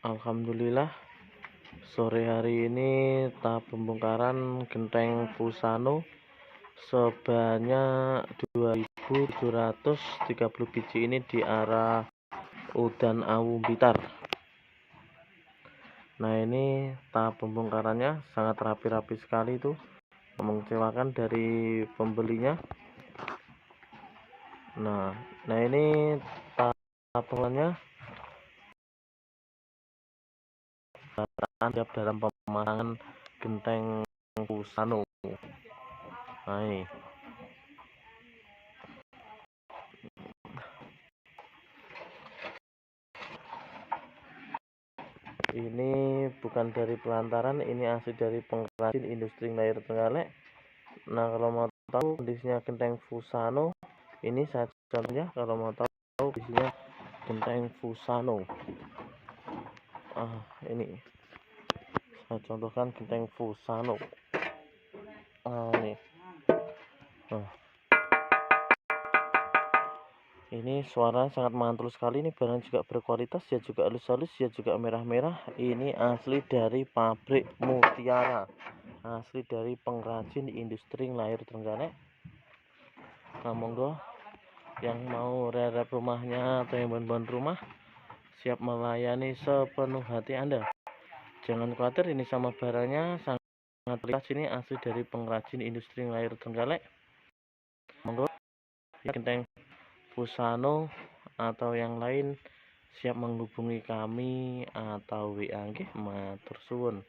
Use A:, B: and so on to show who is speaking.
A: Alhamdulillah, sore hari ini tahap pembongkaran genteng Fusano sebanyak 2.730 biji ini di arah Udan Awu Blitar. Nah, ini tahap pembongkarannya sangat rapi-rapi sekali, itu mengecewakan dari pembelinya. Nah ini tahap pembongkarannya siap dalam pemasangan genteng Fusano. Nah, ini bukan dari pelantaran, ini asli dari pengrajin industri layar Trenggalek. Nah, kalau mau tahu kondisinya genteng Fusano, ini saya contohnya. Kalau mau tahu kondisinya genteng Fusano, ini saya contohkan genteng Fusano. Ini suara sangat mantul sekali. Ini barang juga berkualitas, ya juga halus-halus, ya juga merah-merah. Ini asli dari pabrik mutiara, asli dari pengrajin industri layar Trenggalek. Nah, monggo yang mau rerep rumahnya atau yang bangun rumah, siap melayani sepenuh hati Anda. Jangan khawatir, ini sama barangnya sangat kualitas. Ini asli dari pengrajin industri layar Trenggalek. Monggo genteng Fusano atau yang lain siap menghubungi kami atau WA nggih, matur suwun.